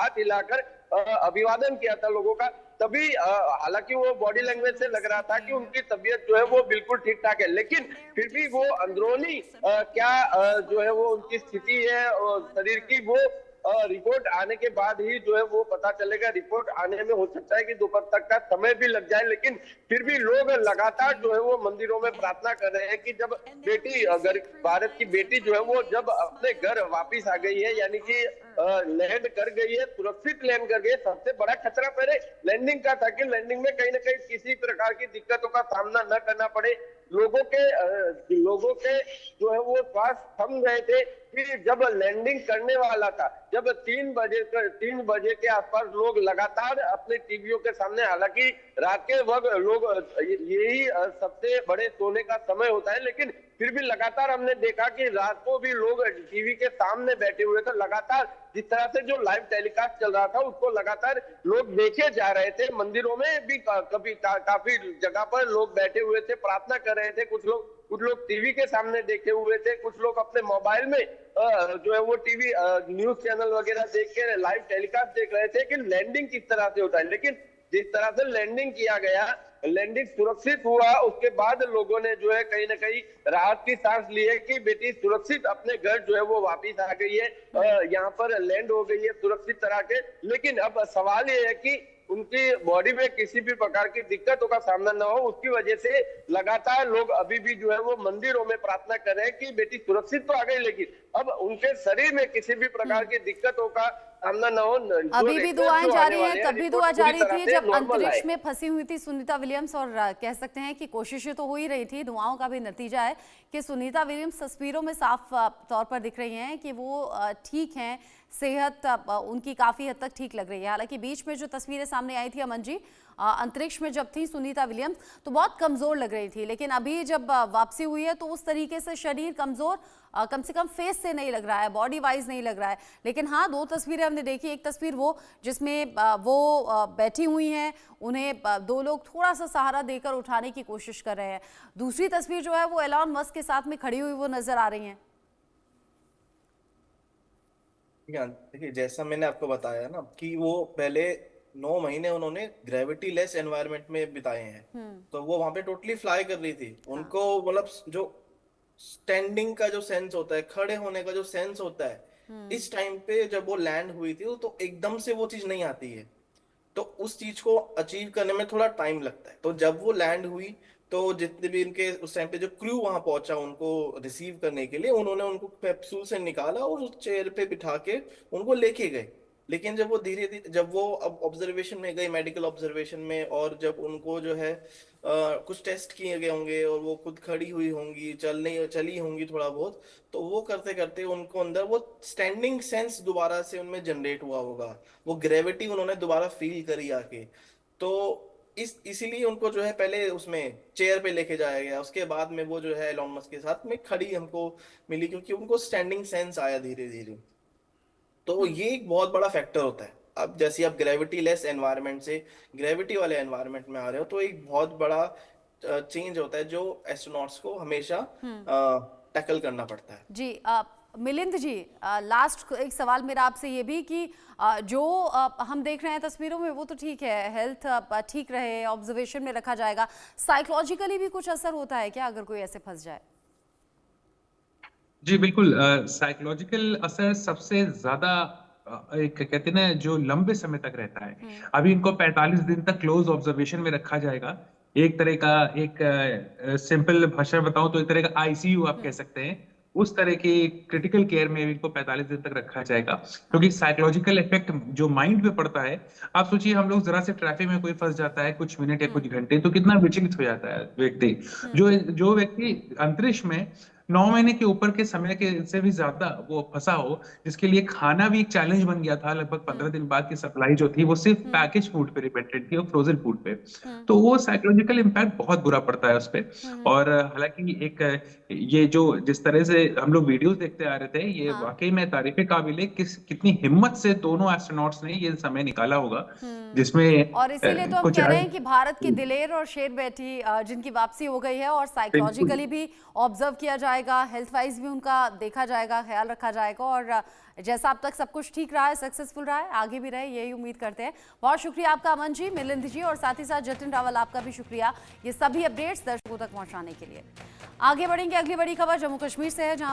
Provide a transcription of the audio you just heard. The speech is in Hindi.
हाथ हिलाकर अभिवादन किया था लोगों का। तभी हालांकि वो बॉडी लैंग्वेज से लग रहा था कि उनकी तबीयत जो है वो बिल्कुल ठीक ठाक है, लेकिन फिर भी वो अंदरूनी क्या जो है वो उनकी स्थिति है शरीर की, वो रिपोर्ट आने के बाद ही जो है वो पता चलेगा। रिपोर्ट आने में हो सकता है कि दोपहर तक का समय भी लग जाए, लेकिन फिर भी लोग लगातार जो है वो मंदिरों में प्रार्थना कर रहे हैं कि जब बेटी भारत की बेटी जो है वो जब अपने घर वापिस आ गई है, यानी कि लैंड कर गई है, सुरक्षित लैंड कर गई है। सबसे बड़ा खतरा पहले लैंडिंग का था कि लैंडिंग में कहीं ना कहीं किसी प्रकार की दिक्कतों का सामना न करना पड़े। लोगों के जो है वो श्वास थम गए थे कि जब लैंडिंग करने वाला था, जब 3 बजे के आसपास लोग लगातार अपने टीवियों के सामने, हालांकि रात के वक्त लोग यही सबसे बड़े सोने का समय होता है, लेकिन फिर भी लगातार हमने देखा कि रात को भी लोग टीवी के सामने बैठे हुए थे। लगातार जिस तरह से जो लाइव टेलीकास्ट चल रहा था उसको लगातार लोग देखे जा रहे थे। मंदिरों में भी काफी जगह पर लोग बैठे हुए थे, प्रार्थना कर रहे थे। कुछ लोग टीवी के सामने देखे हुए थे, कुछ लोग अपने मोबाइल में जो है वो टीवी न्यूज चैनल वगैरह देख के लाइव टेलीकास्ट देख रहे थे कि लैंडिंग किस तरह से होता है। लेकिन जिस तरह से लैंडिंग किया गया, लैंडिंग सुरक्षित हुआ, उसके बाद लोगों ने जो है कहीं ना कहीं राहत की सांस ली है कि बेटी सुरक्षित अपने घर जो है वो वापिस आ गई है, यहाँ पर लैंड हो गई है सुरक्षित तरह के। लेकिन अब सवाल ये है कि उनकी बॉडी में किसी भी प्रकार की दिक्कतों का सामना न हो, उसकी वजह से लगातार लोग अभी भी जो है वो मंदिरों में प्रार्थना कर रहे हैं कि बेटी सुरक्षित तो आ गई, लेकिन अब उनके शरीर में किसी भी प्रकार की दिक्कतों का सामना न हो। अभी भी दुआएं जारी हैं, तब भी दुआ जारी थी जब अंतरिक्ष में फंसी हुई थी सुनीता विलियम्स, और कह सकते हैं कि कोशिशें तो हो ही रही थी। दुआओं का भी नतीजा है कि सुनीता विलियम्स तस्वीरों में साफ तौर पर दिख रही हैं कि वो ठीक हैं, सेहत उनकी काफ़ी हद तक ठीक लग रही है। हालांकि बीच में जो तस्वीरें सामने आई थी अमन जी, अंतरिक्ष में जब थी सुनीता विलियम्स तो बहुत कमज़ोर लग रही थी, लेकिन अभी जब वापसी हुई है तो उस तरीके से शरीर कमज़ोर कम से कम फेस से नहीं लग रहा है, बॉडी वाइज नहीं लग रहा है। लेकिन हाँ, 2 तस्वीरें हमने देखी। एक तस्वीर वो जिसमें वो बैठी हुई हैं, उन्हें 2 लोग थोड़ा सा सहारा देकर उठाने की कोशिश कर रहे हैं। दूसरी तस्वीर जो है वो एलॉन मस्क के साथ में खड़ी हुई वो नजर आ रही हैं। देखिए, जैसा मैंने आपको बताया ना कि वो पहले 9 महीने उन्होंने ग्रेविटी लेस एनवायरनमेंट में बिताए हैं, तो वो वहां पे टोटली फ्लाई कर रही थी। उनको मतलब जो स्टैंडिंग का जो सेंस होता है, खड़े होने का जो सेंस होता है, इस टाइम पे जब वो लैंड हुई थी तो एकदम से वो चीज नहीं आती है, तो उस चीज को अचीव करने में थोड़ा टाइम लगता है। तो जब वो लैंड हुई तो जितने भी इनके उस टाइम पे जो क्रू वहां पहुंचा उनको रिसीव करने के लिए, उन्होंने उनको कैप्सूल से निकाला और उस चेयर पे बिठा के उनको लेके गए। लेकिन जब वो धीरे धीरे जब वो अब ऑब्जर्वेशन में गई, मेडिकल ऑब्जर्वेशन में, और जब उनको जो है कुछ टेस्ट किए गए होंगे और वो खुद खड़ी हुई होंगी, चली होंगी थोड़ा बहुत, तो वो करते करते उनको अंदर वो स्टैंडिंग सेंस दोबारा से उनमें जनरेट हुआ होगा, वो ग्रेविटी उन्होंने दोबारा फील करी आके। तो इसीलिए उनको जो है पहले उसमें चेयर पे लेके जाया गया, उसके बाद में वो जो है एलॉन मस्क के साथ में खड़ी हमको मिली, क्योंकि उनको स्टैंडिंग सेंस आया धीरे धीरे। तो ये एक बहुत बड़ा फैक्टर होता है। अब जैसे आप ग्रेविटी लेस एनवायरनमेंट से ग्रेविटी वाले एनवायरनमेट में आ रहे हो, तो एक बहुत बड़ा चेंज होता है जो एस्ट्रोनॉट्स को हमेशा टैकल करना पड़ता है। जी मिलिंद जी, लास्ट एक सवाल मेरा आपसे ये भी कि जो हम देख रहे हैं तस्वीरों में वो तो ठीक है, हेल्थ ठीक रहे, ऑब्जर्वेशन में रखा जाएगा, साइकोलॉजिकली भी कुछ असर होता है क्या अगर कोई ऐसे फंस जाए? जी बिल्कुल, साइकोलॉजिकल असर सबसे ज्यादा एक कहते हैं ना जो लंबे समय तक रहता है। अभी इनको 45 दिन तक क्लोज ऑब्जर्वेशन में रखा जाएगा। एक तरह का, एक सिंपल भाषा में बताऊं तो एक तरह का आईसीयू आप कह सकते हैं, उस तरह की क्रिटिकल केयर में इनको 45 दिन तक रखा जाएगा, क्योंकि साइकोलॉजिकल इफेक्ट जो माइंड पे पड़ता है, आप सोचिए हम लोग जरा से ट्रैफिक में कोई फंस जाता है कुछ मिनट या कुछ घंटे, तो कितना विचलित हो जाता है व्यक्ति। जो व्यक्ति अंतरिक्ष में 9 महीने के ऊपर के समय के से भी ज्यादा वो फंसा हो, जिसके लिए खाना भी एक चैलेंज बन गया था, लगभग 15 दिन बाद की सप्लाई जो थी वो सिर्फ पैकेज फूड पे डिपेंडेंट थी और फ्रोजन फूड पे, तो वो साइकोलॉजिकल इम्पैक्ट बहुत बुरा पड़ता है उस पे। और हालांकि एक ये जो जिस तरह से हम लोग वीडियोस देखते आ रहे थे, ये वाकई में तारीफे काबिल है कितनी हिम्मत से दोनों एस्ट्रोनॉट्स ने ये समय निकाला होगा, जिसमें और इसीलिए तो हम कह रहे हैं कि भारत की दिलेर और शेर बेटी जिनकी वापसी हो गई है और साइकोलॉजिकली भी ऑब्जर्व किया जाएगा। जाएगा, हेल्थ वाइज भी उनका देखा जाएगा, ख्याल रखा जाएगा और जैसा अब तक सब कुछ ठीक रहा है, सक्सेसफुल रहा है, आगे भी रहे, यही उम्मीद करते हैं। बहुत शुक्रिया आपका अमन जी, मिलिंद जी और साथ ही साथ जतिन रावल, आपका भी शुक्रिया ये सभी अपडेट्स दर्शकों तक पहुंचाने के लिए। आगे बढ़ेंगे, अगली बड़ी खबर जम्मू कश्मीर से है, जहां